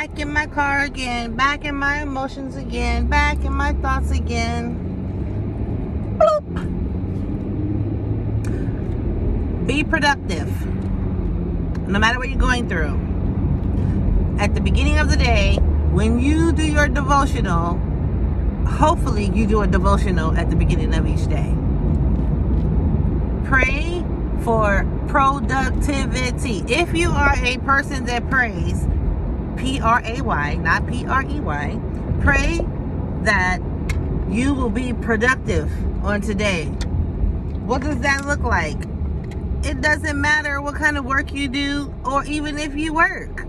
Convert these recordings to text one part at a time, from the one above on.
back in my car again, back in my emotions again, back in my thoughts again. Bloop. Be productive, no matter what you're going through. At the beginning of the day, when you do your devotional, hopefully you do a devotional at the beginning of each day. Pray for productivity. If you are a person that prays, P-R-A-Y, not P-R-E-Y, pray that you will be productive on today. What does that look like? It doesn't matter what kind of work you do or even if you work.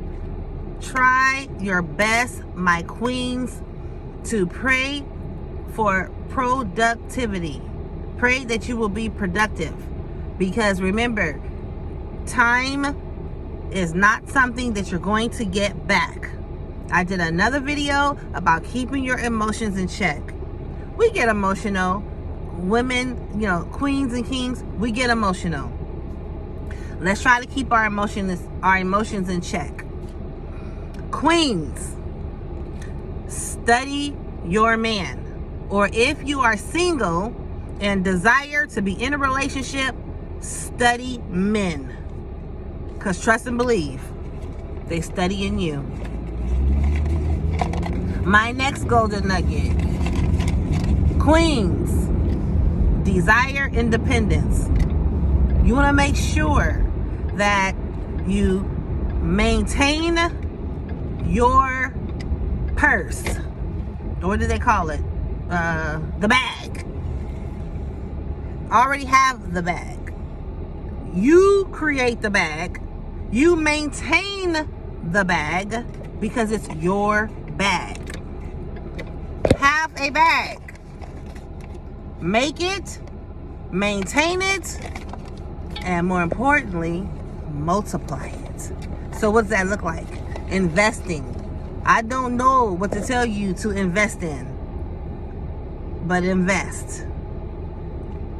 Try your best, my queens, to pray for productivity. Pray that you will be productive. Because remember, time is not something that you're going to get back. I did another video about keeping your emotions in check. We get emotional. Women, queens and kings, we get emotional. Let's try to keep our emotions in check. Queens, study your man. Or if you are single and desire to be in a relationship, study men. Because trust and believe, they study in you. My next golden nugget. Queens, desire independence. You want to make sure that you maintain your purse. What do they call it? The bag. Already have the bag. You create the bag. You maintain the bag because it's your bag. Have a bag. Make it, maintain it, and more importantly, multiply it. So what does that look like? Investing. I don't know what to tell you to invest in, but invest.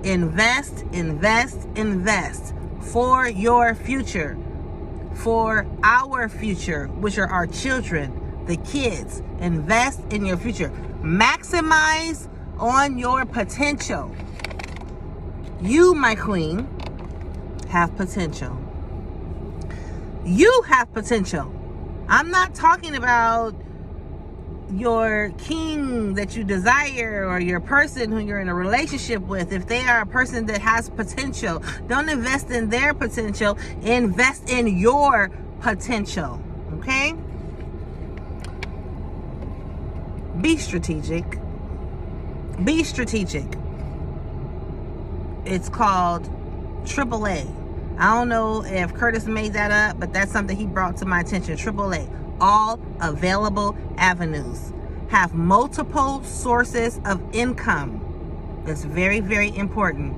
Invest, invest, invest for your future, for our future, which are our children, the kids. Invest in your future. Maximize on your potential. You, my queen, have potential. You have potential. I'm not talking about your king that you desire or your person who you're in a relationship with. If they are a person that has potential, don't invest in their potential. Invest in your potential. Okay? Be strategic. Be strategic. It's called AAA. I don't know if Curtis made that up, but that's something he brought to my attention. AAA. All available avenues. Have multiple sources of income. That's very, very important.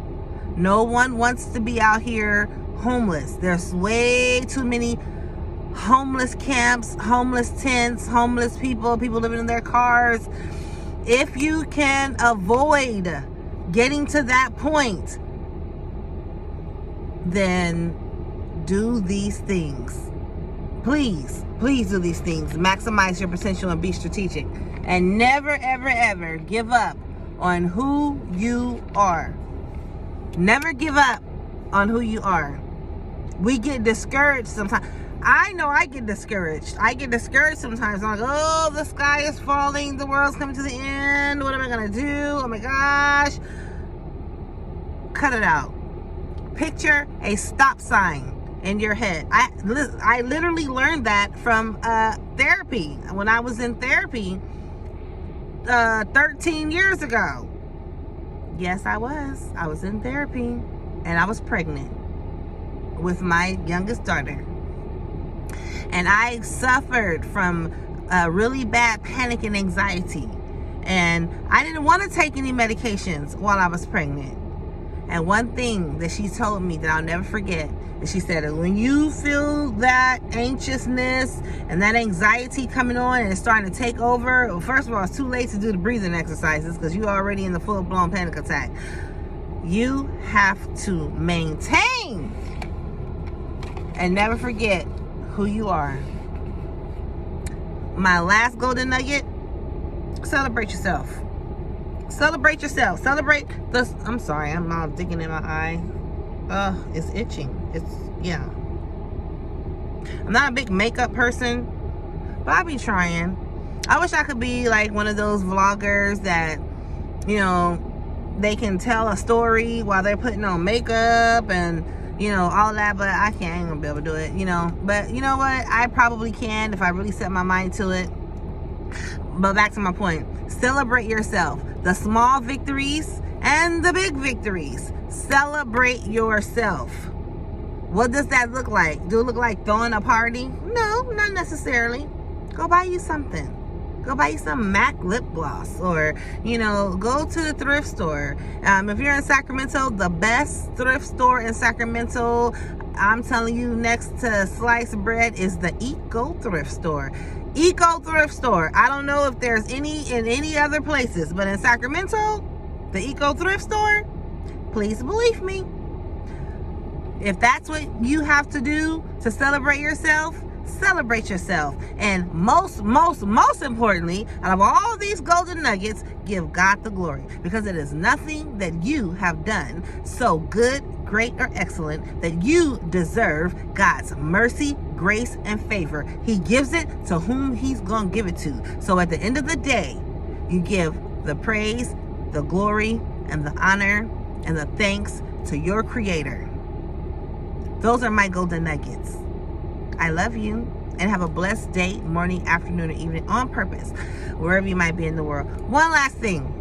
No one wants to be out here homeless. There's way too many homeless camps, homeless tents, homeless people living in their cars. If you can avoid getting to that point, then do these things. Please do these things. Maximize your potential and be strategic. And never, ever, ever give up on who you are. Never give up on who you are. We get discouraged sometimes. I know I get discouraged. I get discouraged sometimes. I'm like, oh, the sky is falling. The world's coming to the end. What am I going to do? Oh my gosh. Cut it out. Picture a stop sign in your head. I literally learned that from therapy. When I was in therapy 13 years ago. Yes, I was. I was in therapy and I was pregnant with my youngest daughter. And I suffered from really bad panic and anxiety. And I didn't want to take any medications while I was pregnant. And one thing that she told me that I'll never forget is she said, when you feel that anxiousness and that anxiety coming on and it's starting to take over, well, first of all, it's too late to do the breathing exercises because you're already in the full-blown panic attack. You have to maintain and never forget who you are. my last golden nugget, celebrate yourself. Celebrate yourself. Celebrate this. I'm sorry, I'm all digging in my eye. It's itching. Yeah. I'm not a big makeup person, but I be trying. I wish I could be like one of those vloggers that, you know, they can tell a story while they're putting on makeup and, you know, all that, but I ain't gonna be able to do it, you know. But you know what? I probably can if I really set my mind to it. But back to my point. Celebrate yourself. The small victories and the big victories. Celebrate yourself. What does that look like? Do it look like throwing a party? No, not necessarily. Go buy you something. Go buy you some MAC lip gloss, or, you know, go to the thrift store. If you're in Sacramento, the best thrift store in Sacramento, I'm telling you, next to sliced bread, is the Eco Thrift Store. Eco Thrift Store. I don't know if there's any in any other places, but in Sacramento, the Eco Thrift Store, please believe me. If that's what you have to do to celebrate yourself, celebrate yourself. And most importantly, out of all these golden nuggets, give God the glory, because it is nothing that you have done so good, great, or excellent that you deserve God's mercy, grace, and favor. He gives it to whom he's gonna give it to. So at the end of the day, you give the praise, the glory, and the honor, and the thanks to your Creator. Those are my golden nuggets. I love you, and have a blessed day, morning, afternoon, or evening on purpose, wherever you might be in the world. One last thing.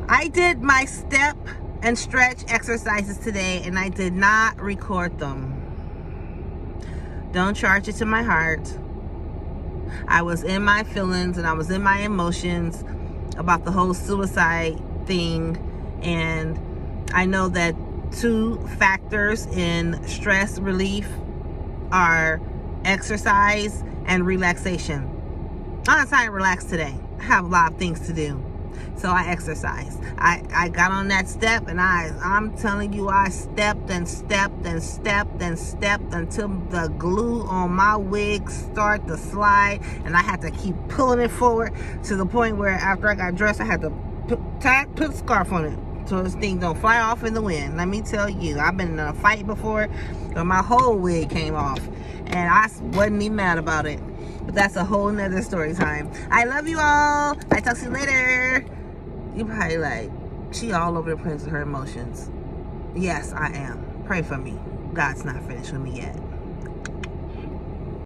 I did my step and stretch exercises today, and I did not record them. Don't charge it to my heart. I was in my feelings and I was in my emotions about the whole suicide thing, and I know that 2 factors in stress relief are exercise and relaxation. I'm not trying to relax today. I have a lot of things to do. So I exercised. I got on that step, and I'm telling you, I stepped and stepped and stepped and stepped until the glue on my wig started to slide, and I had to keep pulling it forward to the point where after I got dressed, I had to put a scarf on it so this thing don't fly off in the wind. Let me tell you, I've been in a fight before where my whole wig came off, and I wasn't even mad about it. But that's a whole nother story time. I love you all. I talk to you later. You probably like, she all over the place with her emotions. Yes, I am. Pray for me. God's not finished with me yet.